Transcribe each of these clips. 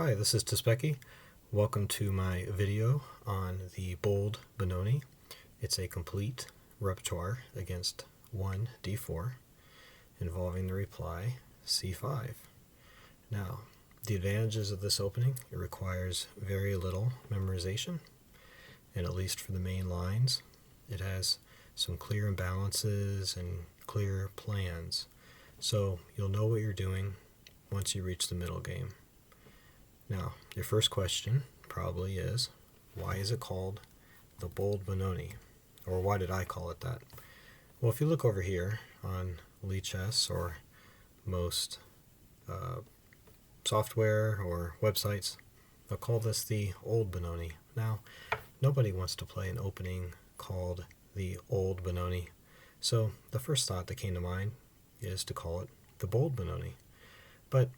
Hi, this is Tospeke. Welcome to my video on the Bold Benoni. It's a complete repertoire against 1 d4 involving the reply c5. Now, the advantages of this opening: it requires very little memorization, and at least for the main lines, it has some clear imbalances and clear plans. So you'll know what you're doing once you reach the middle game. Now, your first question probably is, why is it called the Bold Benoni? Or why did I call it that? Well, if you look over here on Lichess or most software or websites, they'll call this the Old Benoni. Now, nobody wants to play an opening called the Old Benoni. So the first thought that came to mind is to call it the Bold Benoni. But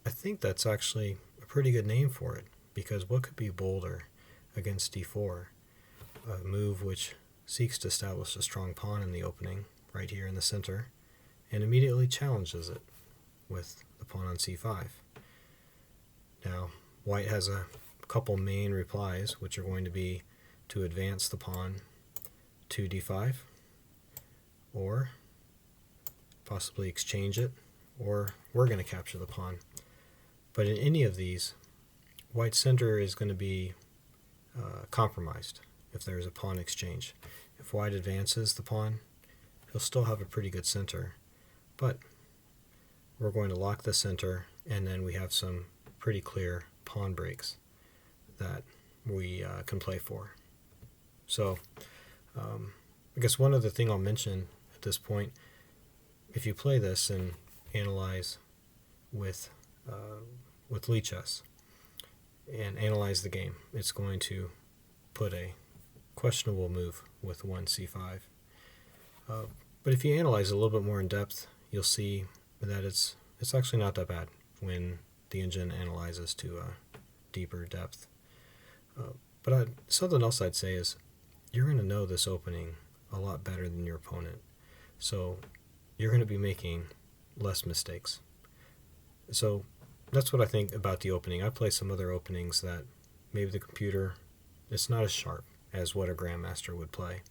I think that's actually a pretty good name for it, because what could be bolder against d4, a move which seeks to establish a strong pawn in the opening right here in the center and immediately challenges it with the pawn on c5. Now, white has a couple main replies, which are going to be to advance the pawn to d5, or possibly exchange it, or we're going to capture the pawn. But in any of these, white's center is going to be compromised if there's a pawn exchange. If white advances the pawn, he'll still have a pretty good center, but we're going to lock the center, and then we have some pretty clear pawn breaks that we can play for. So I guess one other thing I'll mention at this point: if you play this and analyze with Lichess and analyze the game, it's going to put a questionable move with 1 c5. But if you analyze it a little bit more in depth, you'll see that it's actually not that bad when the engine analyzes to a deeper depth. But something else I'd say is, you're going to know this opening a lot better than your opponent, so you're going to be making less mistakes. So that's what I think about the opening. I play some other openings that maybe the computer, it's not as sharp as what a grandmaster would play,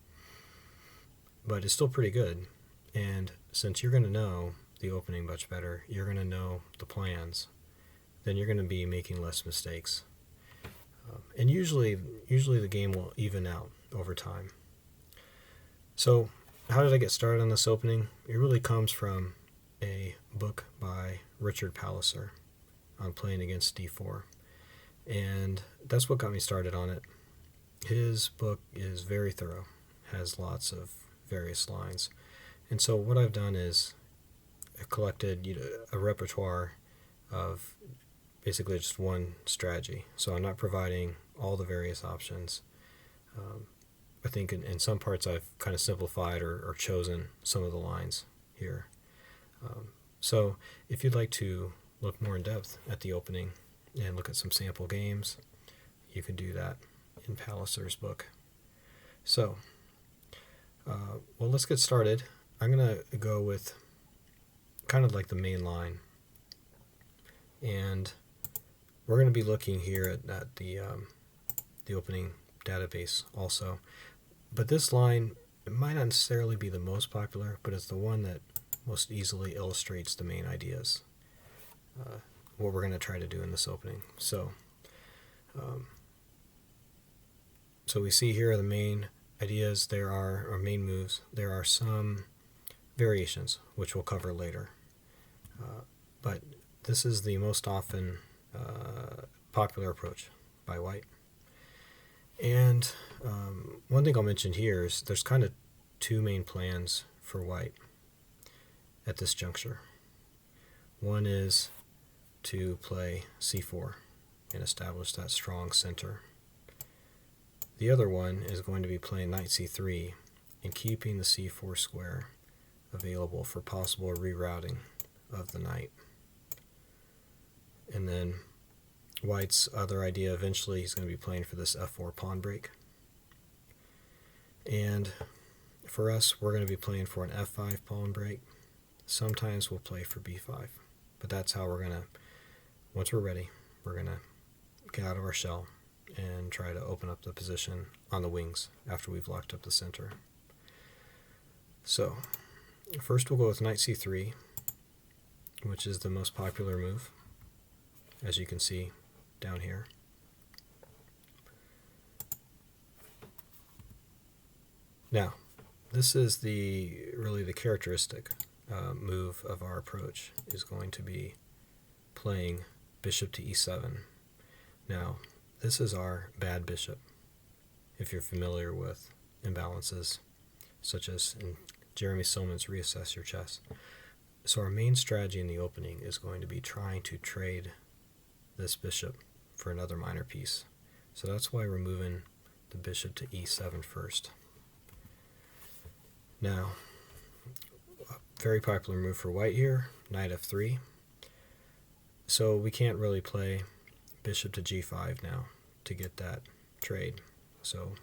but it's still pretty good. And since you're going to know the opening much better, you're going to know the plans, then you're going to be making less mistakes. And usually the game will even out over time. So how did I get started on this opening? It really comes from a book by Richard Palliser on playing against d4, and that's what got me started on it. His book is very thorough, has lots of various lines, and so what I've done is I collected a repertoire of basically just one strategy. So I'm not providing all the various options. I think in some parts I've kind of simplified or chosen some of the lines here. So if you'd like to look more in depth at the opening and look at some sample games, you can do that in Palliser's book. So, well, let's get started. I'm going to go with kind of like the main line, and we're going to be looking here at the opening database also. But this line, it might not necessarily be the most popular, but it's the one that most easily illustrates the main ideas, what we're going to try to do in this opening. So we see here are the main ideas, or main moves. There are some variations, which we'll cover later. But this is the most often popular approach by white. And one thing I'll mention here is there's kind of two main plans for white at this juncture. One is to play c4 and establish that strong center. The other one is going to be playing knight c3 and keeping the c4 square available for possible rerouting of the knight. And then white's other idea, eventually he's going to be playing for this f4 pawn break. And for us, we're going to be playing for an f5 pawn break. Sometimes we'll play for b5, but that's how we're going to, once we're ready, we're going to get out of our shell and try to open up the position on the wings after we've locked up the center. So first we'll go with knight c3, which is the most popular move, as you can see down here. Now, this is really the characteristic move of our approach, is going to be playing bishop to e7. Now, this is our bad bishop, if you're familiar with imbalances, such as in Jeremy Silman's Reassess Your Chess. So our main strategy in the opening is going to be trying to trade this bishop for another minor piece. So that's why we're moving the bishop to e7 first. Now, a very popular move for white here, knight f3. So we can't really play bishop to g5 now to get that trade. So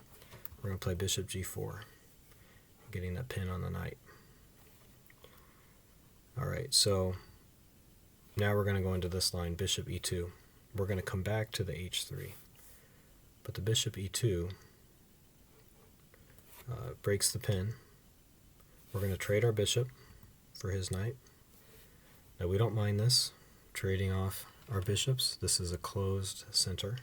we're going to play bishop g4, getting that pin on the knight. Alright, so now we're going to go into this line, bishop e2. We're going to come back to the h3. But the bishop e2 breaks the pin. We're going to trade our bishop for his knight. Now we don't mind this, trading off our bishops. This is a closed center.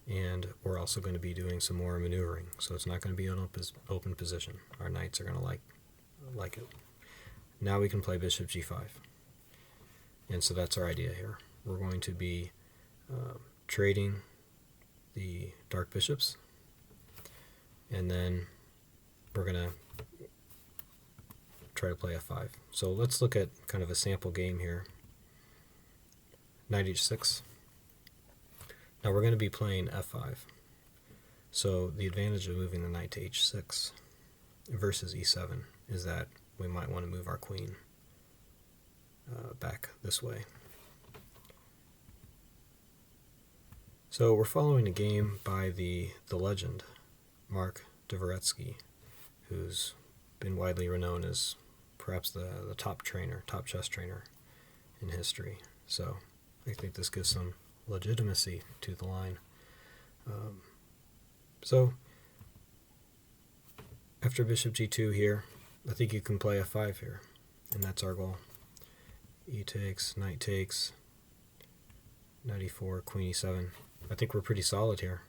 And we're also going to be doing some more maneuvering, so it's not going to be an open position. Our knights are going to like it. Now we can play bishop g5. And so that's our idea here. We're going to be trading the dark bishops, and then we're going to try to play f5. So let's look at kind of a sample game here. Knight h6. Now we're going to be playing f5. So the advantage of moving the knight to h6 versus e7 is that we might want to move our queen back this way. So we're following a game by the legend, Mark Dvoretsky, who's been widely renowned as perhaps the top chess trainer in history. So I think this gives some legitimacy to the line. So after bishop g2 here, I think you can play f5 here, and that's our goal. E takes, knight takes, knight e4, queen e7. I think we're pretty solid here.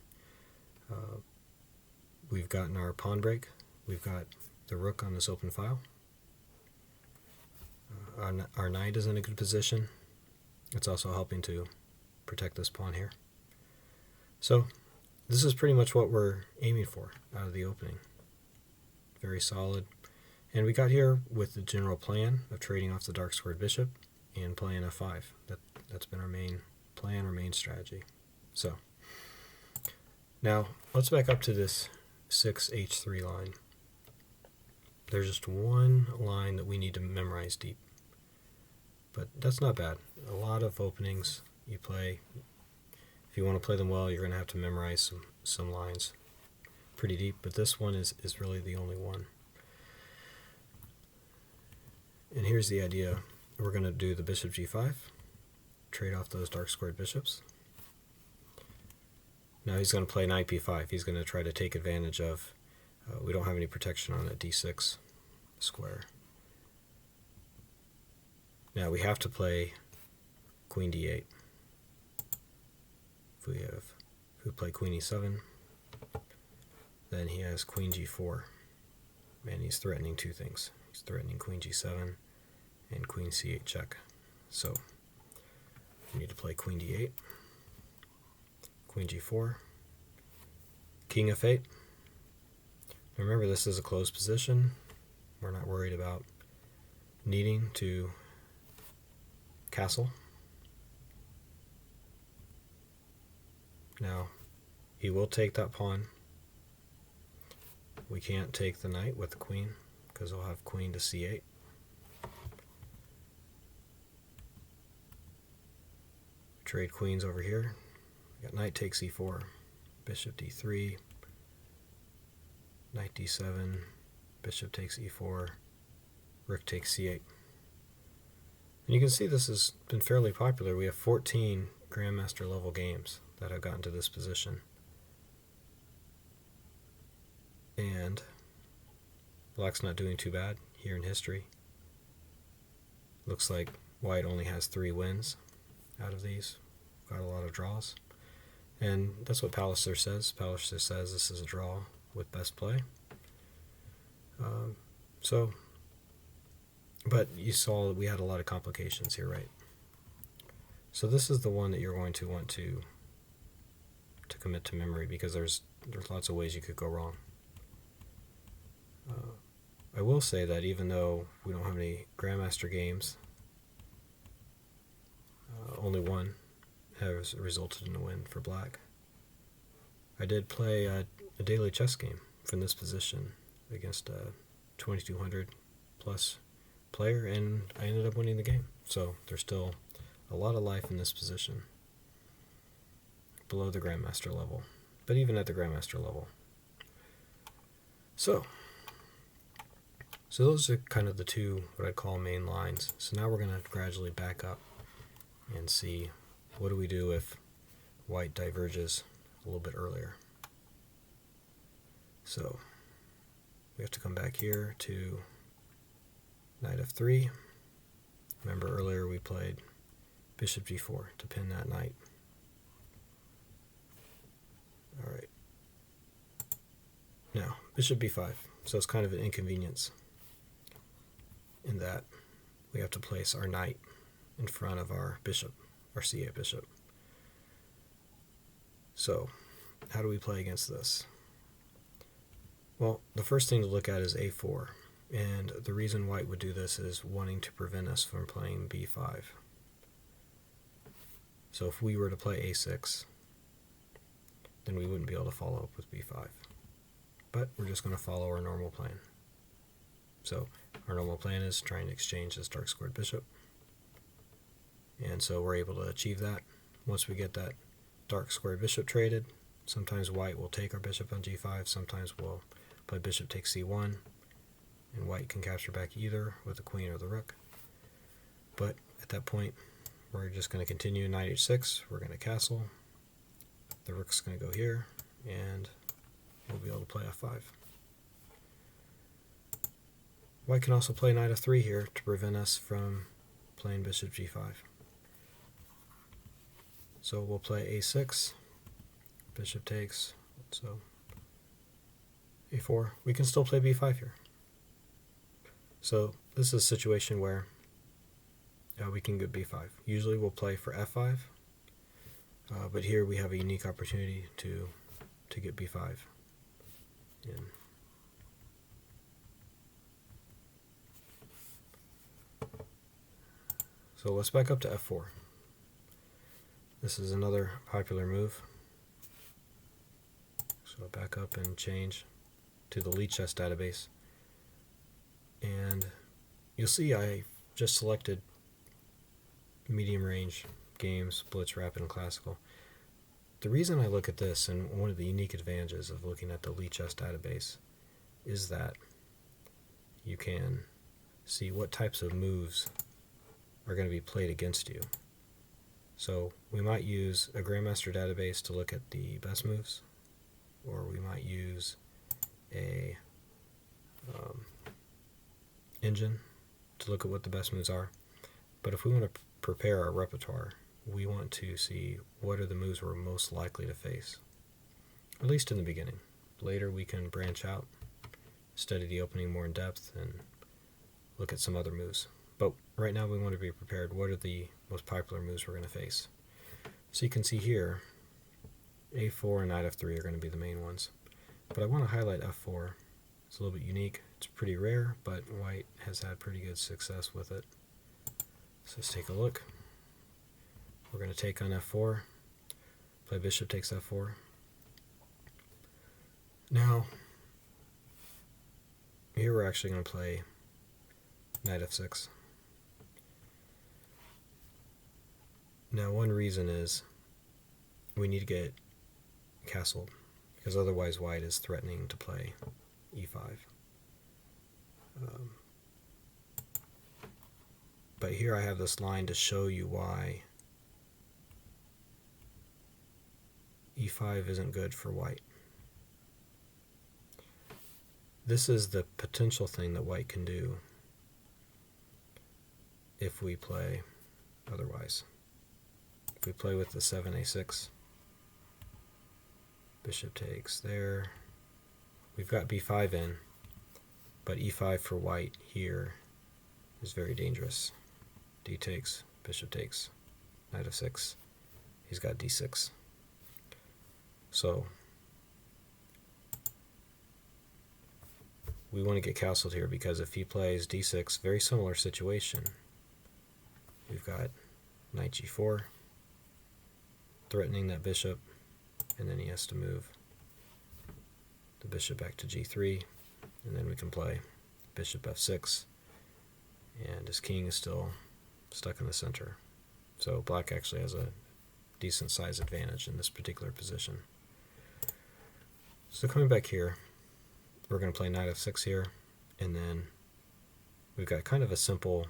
We've gotten our pawn break. We've got the rook on this open file. Our knight is in a good position. It's also helping to protect this pawn here. So this is pretty much what we're aiming for out of the opening. Very solid. And we got here with the general plan of trading off the dark squared bishop and playing f5. That's been our main plan, our main strategy. So now let's back up to this 6h3 line. There's just one line that we need to memorize deep, but that's not bad. A lot of openings you play, if you want to play them well, you're going to have to memorize some lines pretty deep, but this one is really the only one. And here's the idea. We're going to do the bishop g5, trade off those dark squared bishops. Now he's going to play knight b5. He's going to try to take advantage of, we don't have any protection on that d6 square. Now we have to play queen d8. If we play queen e7, then he has queen g4. And he's threatening two things. He's threatening queen g7 and queen c8 check. So we need to play queen d8, queen g4, king f8. Remember, this is a closed position. We're not worried about needing to castle. Now, he will take that pawn. We can't take the knight with the queen because he'll have queen to c8. Trade queens over here. We got knight takes e4, bishop d3, knight d7, bishop takes e4, rook takes c8. And you can see this has been fairly popular. We have 14 Grandmaster level games that have gotten to this position. And Black's not doing too bad here in history. Looks like White only has 3 wins out of these. Got a lot of draws. And that's what Palliser says. Palliser says this is a draw with best play. But you saw that we had a lot of complications here, right? So this is the one that you're going to want to commit to memory, because there's lots of ways you could go wrong. I will say that even though we don't have any Grandmaster games, only one has resulted in a win for Black. I did play a daily chess game from this position against a 2200 plus player, and I ended up winning the game. So there's still a lot of life in this position below the Grandmaster level, but even at the Grandmaster level. So those are kind of the two, what I'd call, main lines. So now we're going to gradually back up and see what do we do if White diverges a little bit earlier. So we have to come back here to knight f3. Remember earlier we played bishop g4 to pin that knight. Alright. Now, bishop b5. So it's kind of an inconvenience in that we have to place our knight in front of our bishop, our c8 bishop. So, how do we play against this? Well, the first thing to look at is a4. And the reason White would do this is wanting to prevent us from playing b5. So if we were to play a6, then we wouldn't be able to follow up with b5. But we're just going to follow our normal plan. So our normal plan is trying to exchange this dark squared bishop. And so we're able to achieve that. Once we get that dark squared bishop traded, sometimes White will take our bishop on g5, sometimes we'll play bishop takes c1, and White can capture back either with the queen or the rook. But at that point, we're just going to continue knight h6, we're going to castle, the rook's going to go here, and we'll be able to play f5. White can also play knight f3 here to prevent us from playing bishop g5. So we'll play a6, bishop takes, so a4. We can still play b5 here. So this is a situation where we can get b5. Usually we'll play for f5, but here we have a unique opportunity to get b5 in. So let's back up to f4. This is another popular move. So back up and change to the Lead Chess database. And you'll see I just selected medium range games, Blitz, Rapid, and Classical. The reason I look at this, and one of the unique advantages of looking at the Lead Chess database, is that you can see what types of moves are going to be played against you. So we might use a Grandmaster database to look at the best moves, or we might use a engine to look at what the best moves are. But if we want to prepare our repertoire, we want to see what are the moves we're most likely to face, at least in the beginning. Later we can branch out, study the opening more in depth, and look at some other moves. But right now we want to be prepared. What are the most popular moves we're going to face? So you can see here, a4 and knight f3 are going to be the main ones. But I want to highlight f4. It's a little bit unique. It's pretty rare, but White has had pretty good success with it. So let's take a look. We're going to take on f4, play bishop takes f4. Now, here we're actually going to play knight f6. Now, one reason is we need to get castled, because otherwise White is threatening to play e5. But here I have this line to show you why e5 isn't good for white. This is the potential thing that white can do if we play otherwise. If we play with the 7a6, bishop takes there. We've got b5 in, but e5 for white here is very dangerous. D takes, bishop takes, knight of 6. He's got d6. So we want to get castled here, because if he plays d6, very similar situation. We've got knight g4, threatening that bishop, and then he has to move the bishop back to g3, and then we can play bishop f6, and his king is still stuck in the center. So black actually has a decent size advantage in this particular position. So coming back here, we're going to play knight f6 here, and then we've got kind of a simple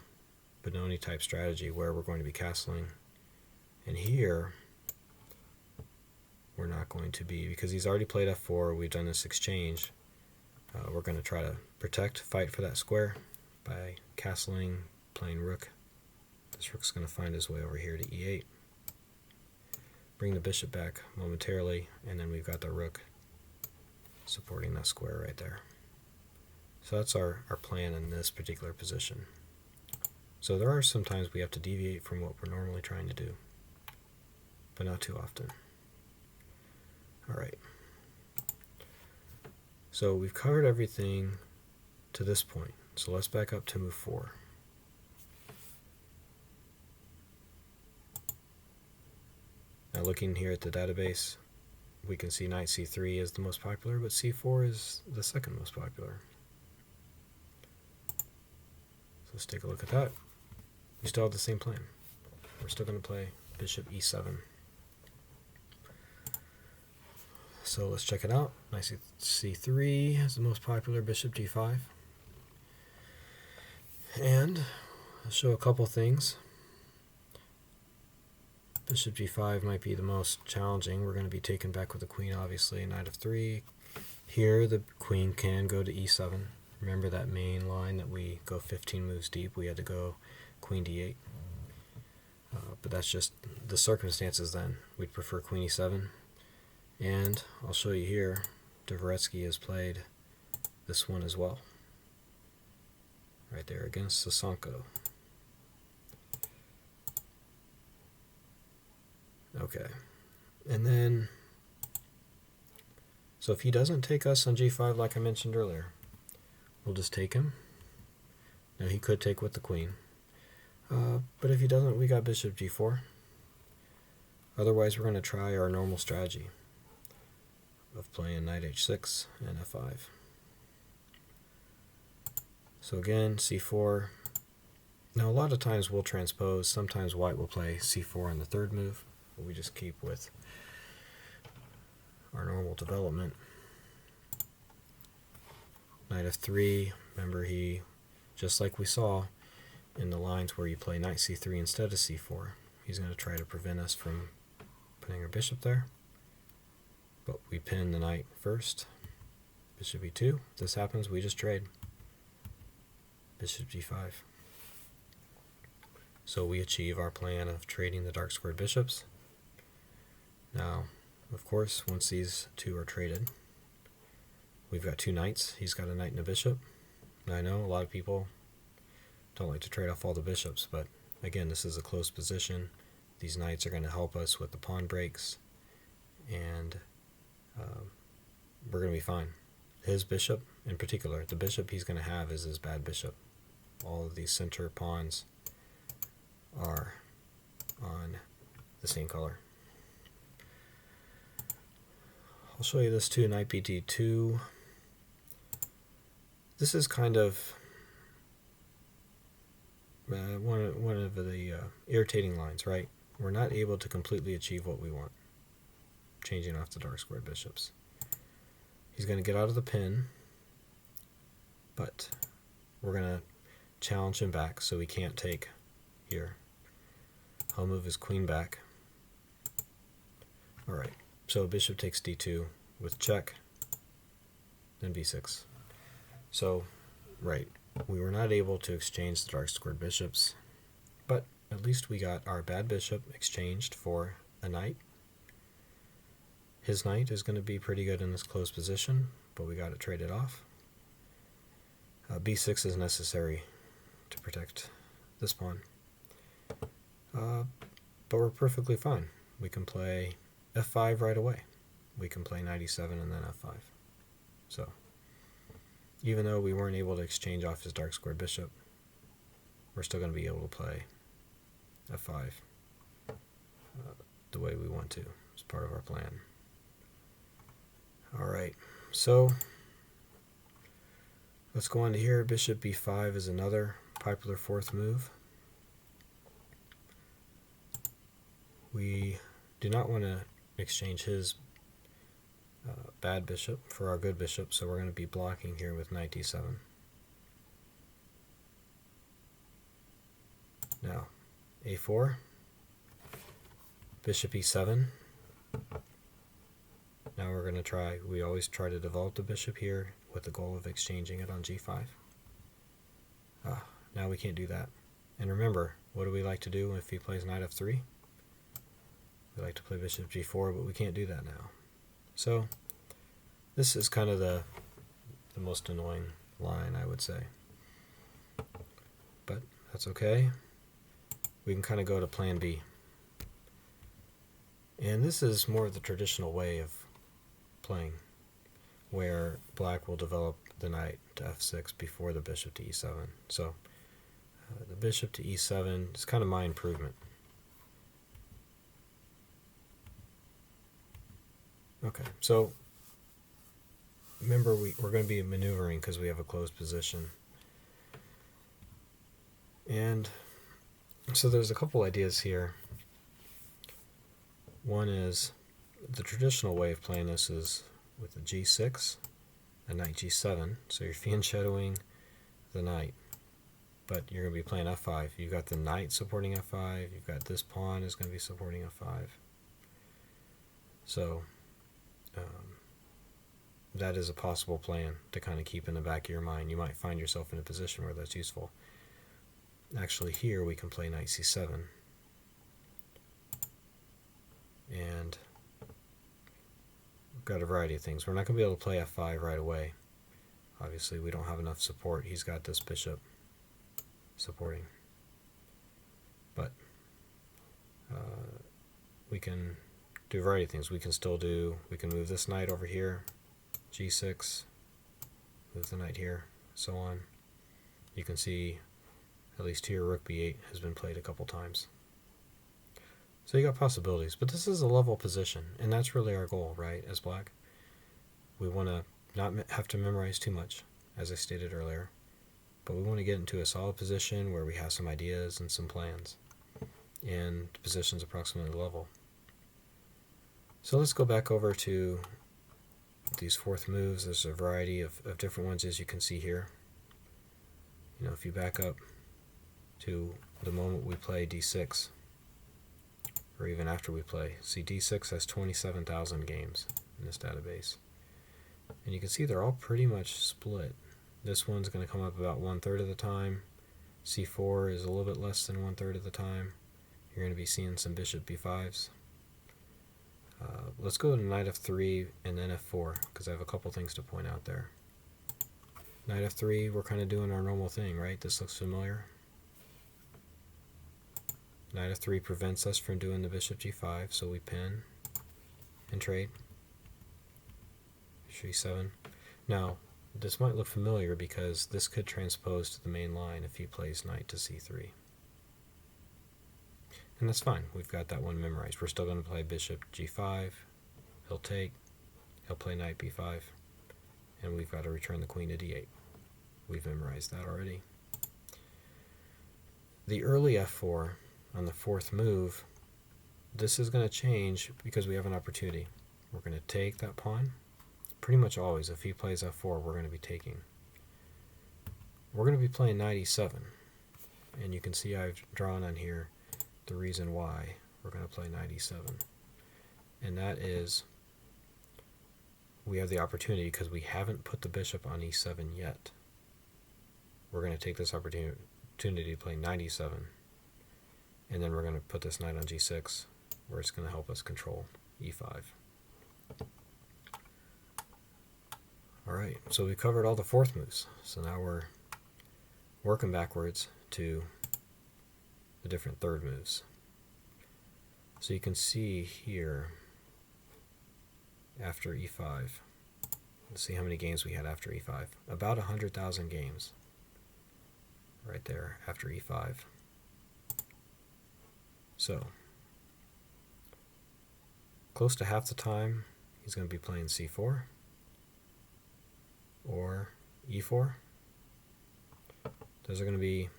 Benoni type strategy where we're going to be castling, and here we're not going to be, because he's already played f4, we've done this exchange. We're going to try to protect, fight for that square by castling, playing rook. This rook's going to find his way over here to e8. Bring the bishop back momentarily, and then we've got the rook supporting that square right there. So that's our plan in this particular position. So there are some times we have to deviate from what we're normally trying to do, but not too often. Alright. So we've covered everything to this point. So let's back up to move 4. Now looking here at the database, we can see knight c3 is the most popular, but c4 is the second most popular. So let's take a look at that. We still have the same plan. We're still going to play bishop e7. So let's check it out. Knight c3 is the most popular, bishop g5. And I'll show a couple things. Bishop g5 might be the most challenging. We're going to be taken back with the queen, obviously. Knight of 3. Here the queen can go to e7. Remember that main line that we go 15 moves deep? We had to go queen d8. But that's just the circumstances then. We'd prefer queen e7. And I'll show you here, Dvoretsky has played this one as well. Right there against Sasonko. Okay. And then, so if he doesn't take us on g5 like I mentioned earlier, we'll just take him. Now he could take with the queen. But if he doesn't, we got bishop g4. Otherwise, we're going to try our normal strategy of playing knight h6 and f5. So again, c4. Now a lot of times we'll transpose. Sometimes white will play c4 on the third move. But we just keep with our normal development. Knight f3. Remember, he, just like we saw in the lines where you play knight c3 instead of c4, he's going to try to prevent us from putting our bishop there. But we pin the knight first. Bishop e2. If this happens, we just trade. Bishop g5. So we achieve our plan of trading the dark squared bishops. Now, of course, once these two are traded, we've got two knights. He's got a knight and a bishop. Now I know a lot of people don't like to trade off all the bishops, but again, this is a close position. These knights are going to help us with the pawn breaks, and we're going to be fine. His bishop, in particular, the bishop he's going to have is his bad bishop. All of these center pawns are on the same color. I'll show you this too, knight bt2. This is kind of one of the irritating lines, right? We're not able to completely achieve what we want, changing off the dark squared bishops. He's going to get out of the pin, but we're going to challenge him back so he can't take here. I'll move his queen back. Alright, so bishop takes d2 with check, then b6. So, right, we were not able to exchange the dark squared bishops, but at least we got our bad bishop exchanged for a knight. His knight is going to be pretty good in this closed position, but we got it traded off. b6 is necessary to protect this pawn. But we're perfectly fine. We can play f5 right away. We can play knight e7 and then f5. So, even though we weren't able to exchange off his dark squared bishop, we're still going to be able to play f5 the way we want to as part of our plan. Alright, so let's go on to here. Bishop b5 is another popular fourth move. We do not want to exchange his bad bishop for our good bishop, so we're going to be blocking here with knight d7. Now, a4, bishop e7. Now we're going to try, we always try to develop the bishop here with the goal of exchanging it on g5. Now we can't do that. And remember, what do we like to do if he plays knight f3? We like to play bishop g4, but we can't do that now. So this is kind of the most annoying line, I would say. But that's okay. We can kind of go to plan B. And this is more of the traditional way of playing, where black will develop the knight to f6 before the bishop to e7. So the bishop to e7 is kind of my improvement. Okay, so remember we're going to be maneuvering because we have a closed position. And so there's a couple ideas here. One is the traditional way of playing this is with a g6, a knight g7. So you're fianchettoing the knight, but you're going to be playing f5. You've got the knight supporting f5. You've got this pawn is going to be supporting f5. So that is a possible plan to kind of keep in the back of your mind. You might find yourself in a position where that's useful. Actually, here we can play knight c7. And we've got a variety of things. We're not going to be able to play f5 right away. Obviously, we don't have enough support. He's got this bishop supporting. But we can do a variety of things. We can move this knight over here, g6, move the knight here, so on. You can see, at least here, rook b8 has been played a couple times. So you got possibilities, but this is a level position, and that's really our goal, right, as black. We want to not have to memorize too much, as I stated earlier, but we want to get into a solid position where we have some ideas and some plans, and the position's approximately level. So let's go back over to these fourth moves. There's a variety of different ones, as you can see here. You know, if you back up to the moment we play d6, or even after we play, see d6 has 27,000 games in this database. And you can see they're all pretty much split. This one's going to come up about 1/3 of the time. c4 is a little bit less than 1/3 of the time. You're going to be seeing some bishop b5s. Let's go to knight f3 and then f4, because I have a couple things to point out there. Knight f3, we're kind of doing our normal thing, right? This looks familiar. Knight f3 prevents us from doing the bishop g5, so we pin and trade. Bishop e7. Now, this might look familiar because this could transpose to the main line if he plays knight to c3. And that's fine. We've got that one memorized. We're still going to play bishop g5. He'll take. He'll play knight b5. And we've got to return the queen to d8. We've memorized that already. The early f4 on the fourth move, this is going to change because we have an opportunity. We're going to take that pawn. Pretty much always, if he plays f4, we're going to be taking. We're going to be playing knight e7. and you can see I've drawn on here the reason why we're going to play knight e7. And that is, we have the opportunity, because we haven't put the bishop on e7 yet. We're going to take this opportunity to play knight e7, and then we're going to put this knight on g6, where it's going to help us control e5. Alright, so we covered all the fourth moves. So now we're working backwards to the different third moves. So you can see here, after e5, let's see how many games we had after e5. About 100,000 games right there after e5. So close to half the time he's going to be playing c4 or e4. Those are going to be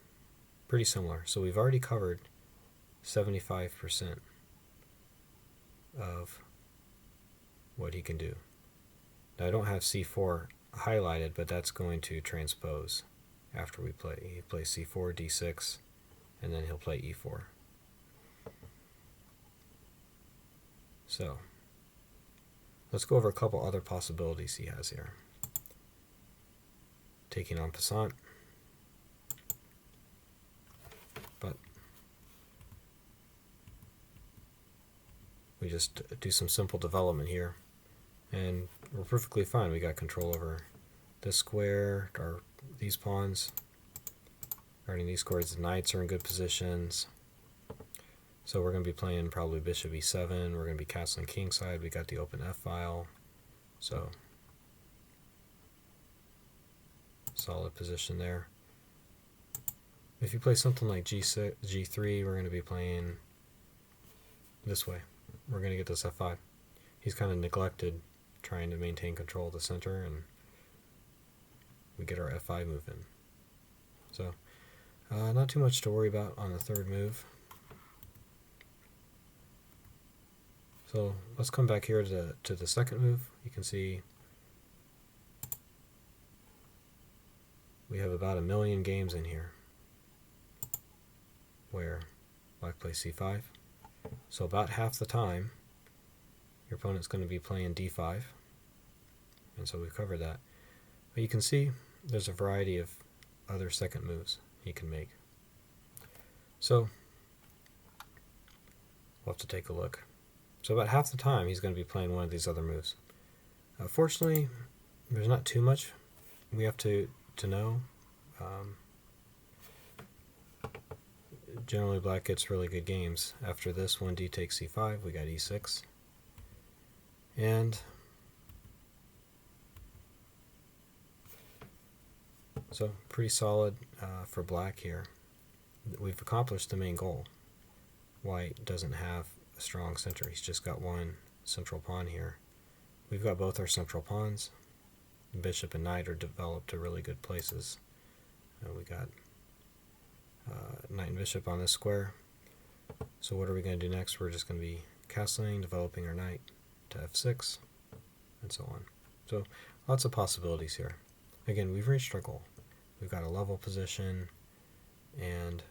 pretty similar. So we've already covered 75% of what he can do. Now I don't have c4 highlighted, but that's going to transpose after we play. He plays c4, d6, and then he'll play e4. So let's go over a couple other possibilities he has here. Taking on passant, but we just do some simple development here, and we're perfectly fine. We got control over this square, or these pawns. Guarding these squares, the knights are in good positions. So we're going to be playing probably bishop e7. We're going to be castling kingside. We got the open f-file. So solid position there. If you play something like g6, g3, we're going to be playing this way. We're going to get this f5. He's kind of neglected trying to maintain control of the center, and we get our f5 move in. So not too much to worry about on the third move. So let's come back here to the second move. You can see we have about 1 million games in here where black plays c5. So about half the time your opponent's going to be playing d5, and so we've covered that. But you can see there's a variety of other second moves he can make. So we'll have to take a look. So about half the time he's going to be playing one of these other moves. Fortunately, there's not too much we have to know. Generally black gets really good games. After this, 1d takes c5, we got e6. And so pretty solid for black here. We've accomplished the main goal. White doesn't have a strong center. He's just got one central pawn here. We've got both our central pawns. Bishop and knight are developed to really good places. We got knight and bishop on this square. So what are we going to do next? We're just going to be castling, developing our knight to f6, and so on. So lots of possibilities here. Again, we've reached our goal. We've got a level position, and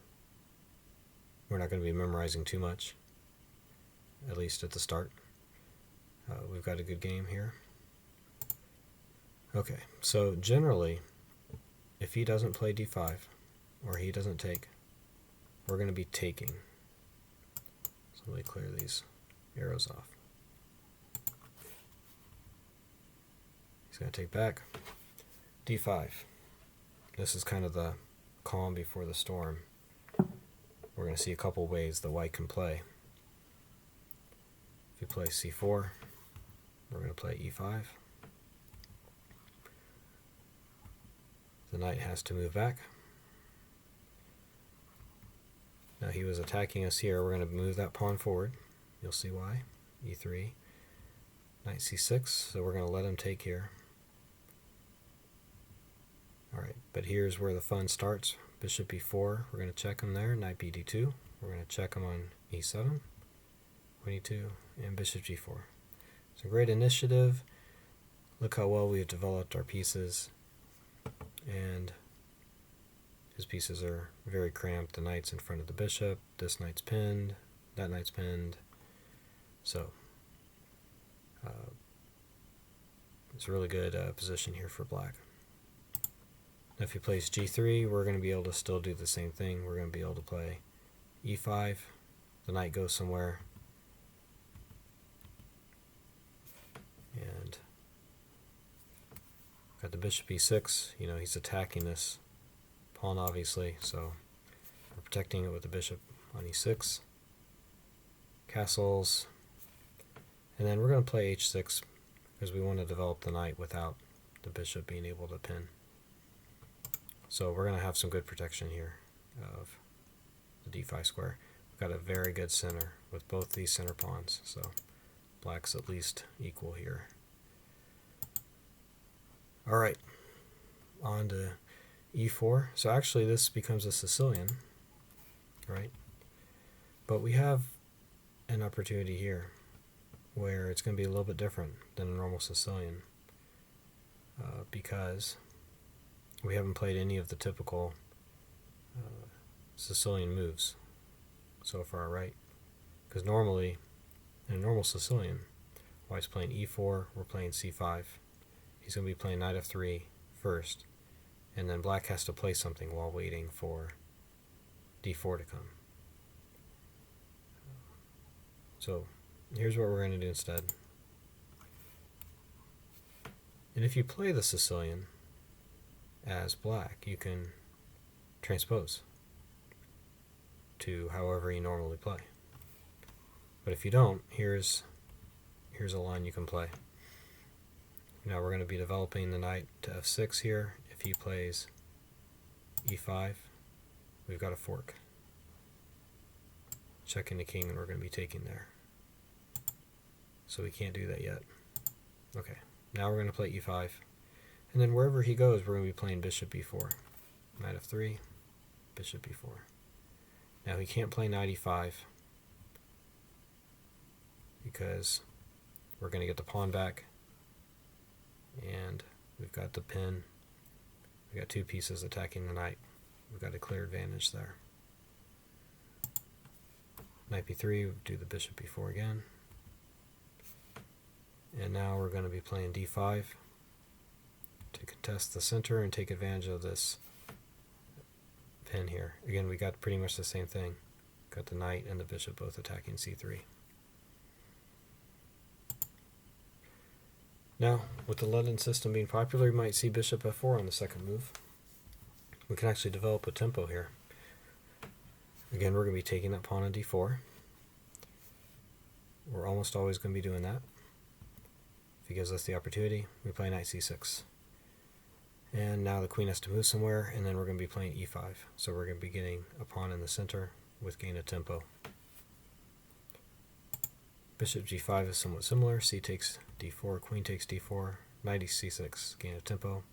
we're not going to be memorizing too much, at least at the start. We've got a good game here. Okay, so generally, if he doesn't play d5, or he doesn't take, we're going to be taking. So let me clear these arrows off. He's going to take back. d5. This is kind of the calm before the storm. We're going to see a couple ways that white can play. If you play c4, we're going to play e5. The knight has to move back. Now he was attacking us here. We're going to move that pawn forward. You'll see why. e3, knight c6, so we're going to let him take here. Alright, but here's where the fun starts. Bishop e4, we're going to check him there. Knight bd2, we're going to check him on e7, queen e2, and bishop g4. It's a great initiative. Look how well we have developed our pieces. And his pieces are very cramped. The knight's in front of the bishop, this knight's pinned, that knight's pinned. So it's a really good position here for black. Now if he plays g3, we're going to be able to still do the same thing. We're going to be able to play e5. The knight goes somewhere. And got the bishop e6. You know, he's attacking this pawn, obviously, so we're protecting it with the bishop on e6. Castles. And then we're going to play h6 because we want to develop the knight without the bishop being able to pin. So we're going to have some good protection here of the d5 square. We've got a very good center with both these center pawns, so black's at least equal here. Alright, on to e4. So actually this becomes a Sicilian, right? But we have an opportunity here where it's going to be a little bit different than a normal Sicilian because we haven't played any of the typical Sicilian moves so far, right? Because normally, in a normal Sicilian, while he's playing e4, we're playing c5. He's going to be playing knight f3 first, and then black has to play something while waiting for d4 to come. So here's what we're going to do instead. And if you play the Sicilian as black, you can transpose to however you normally play. But if you don't, here's a line you can play. Now we're going to be developing the knight to f6 here. If he plays e5, we've got a fork. Checking the king, and we're going to be taking there. So we can't do that yet. Okay, now we're going to play e5. And then wherever he goes, we're going to be playing bishop b4. Knight f3, bishop b4. Now he can't play knight e5 because we're going to get the pawn back. And we've got the pin. We've got two pieces attacking the knight. We've got a clear advantage there. Knight b3, we do the bishop b4 again. And now we're going to be playing d5 to contest the center and take advantage of this pin here. Again, we got pretty much the same thing. Got the knight and the bishop both attacking c3. Now, with the London system being popular, you might see bishop f4 on the second move. We can actually develop a tempo here. Again, we're going to be taking that pawn on d4. We're almost always going to be doing that. If he gives us the opportunity, we play knight c6. And now the queen has to move somewhere, and then we're going to be playing e5. So we're going to be getting a pawn in the center with gain of tempo. Bishop g5 is somewhat similar. C takes d4, queen takes d4, knight c6, gain of tempo.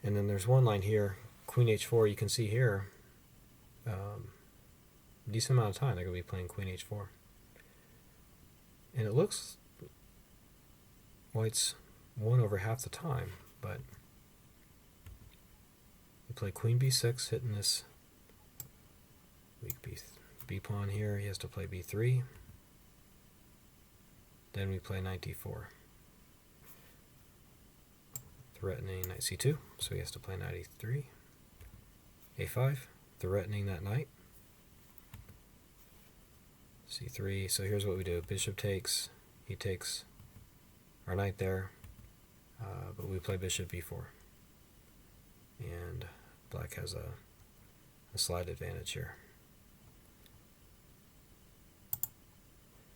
And then there's one line here, queen h4. You can see here, decent amount of time they're going to be playing queen h4. And it looks white's won over half the time, but we play queen b6, hitting this weak b pawn here. He has to play b3. Then we play knight d4, threatening knight c2, so he has to play knight e3, a5, threatening that knight, c3. So here's what we do. Bishop takes, he takes our knight there, but we play bishop b4. And black has a slight advantage here.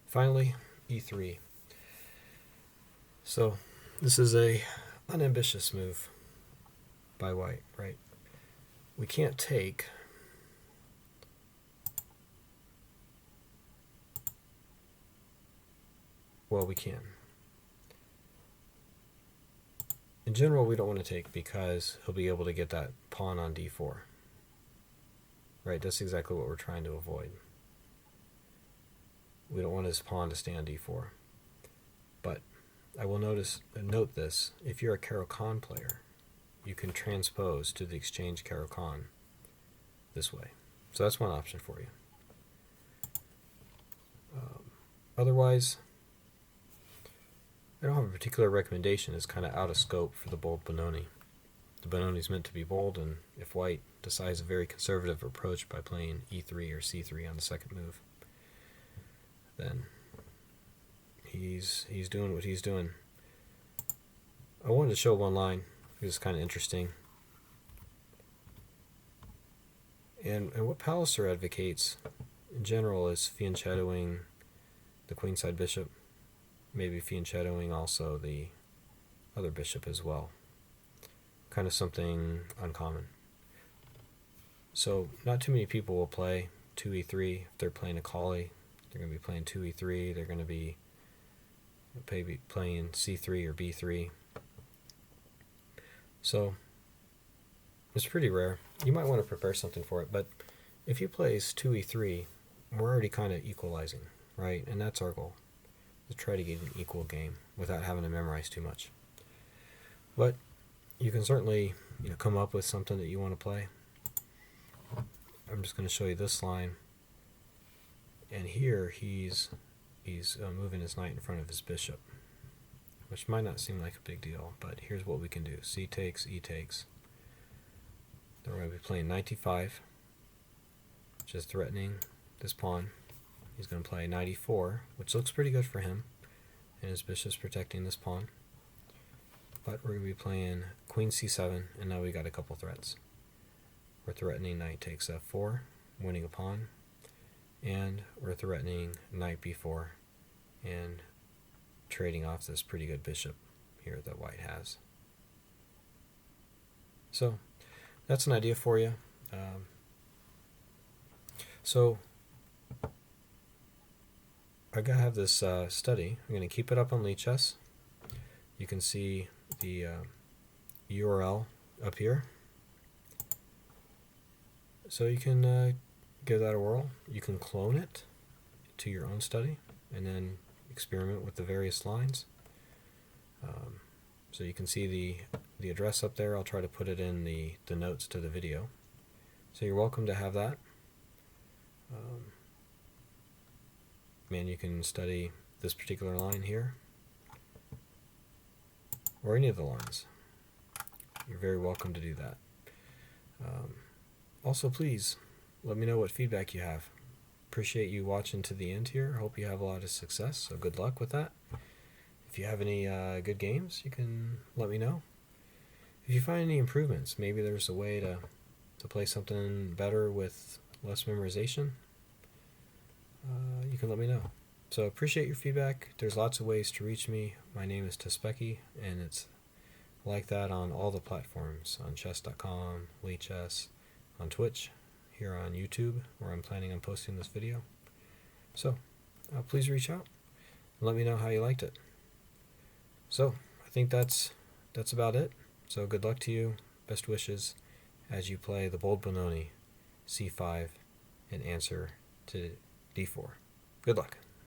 Finally, e3. So this is a unambitious move by white, right? We can't take well, we can. In general, we don't want to take because he'll be able to get that pawn on d4. Right, that's exactly what we're trying to avoid. We don't want his pawn to stay on d4. But I will note this, if you're a Caro-Kann player, you can transpose to the exchange Caro-Kann this way. So that's one option for you. Otherwise, I don't have a particular recommendation. It's kind of out of scope for the Bold Benoni. The Benoni is meant to be bold, and if white decides a very conservative approach by playing e3 or c3 on the second move, then he's doing what he's doing. I wanted to show one line because it's kind of interesting. And what Palliser advocates in general is fianchettoing the queenside bishop, maybe fianchettoing also the other bishop as well. Kind of something uncommon. So not too many people will play 2e3 if they're playing a collie. They're going to be playing 2e3. They're going to be maybe playing c3 or b3. So it's pretty rare. You might want to prepare something for it, but if he plays 2e3, we're already kind of equalizing, right? And that's our goal, to try to get an equal game without having to memorize too much. But you can certainly come up with something that you want to play. I'm just going to show you this line. And here he's moving his knight in front of his bishop, which might not seem like a big deal, but here's what we can do. C takes, E takes. Then we're going to be playing knight d5, which is threatening this pawn. He's going to play knight e4, which looks pretty good for him, and his bishop's protecting this pawn. But we're going to be playing queen c7, and now we got a couple threats. We're threatening knight takes f4, winning a pawn, and we're threatening knight b4 and trading off this pretty good bishop here that white has. So that's an idea for you. So I gotta have this study. I'm going to keep it up on Lichess. You can see the URL up here. So you can give that a whirl. You can clone it to your own study and then experiment with the various lines. So you can see the address up there. I'll try to put it in the notes to the video. So you're welcome to have that. And you can study this particular line here, or any of the lines. You're very welcome to do that. Also, please let me know what feedback you have. Appreciate you watching to the end here. I hope you have a lot of success, so good luck with that. If you have any good games, you can let me know. If you find any improvements, maybe there's a way to play something better with less memorization, you can let me know. So appreciate your feedback. There's lots of ways to reach me. My name is Tospeke, and it's like that on all the platforms, on chess.com, Lichess, on Twitch, here on YouTube, where I'm planning on posting this video. So please reach out and let me know how you liked it. So I think that's about it. So good luck to you. Best wishes as you play the Bold Benoni, c5, and answer to d4. Good luck.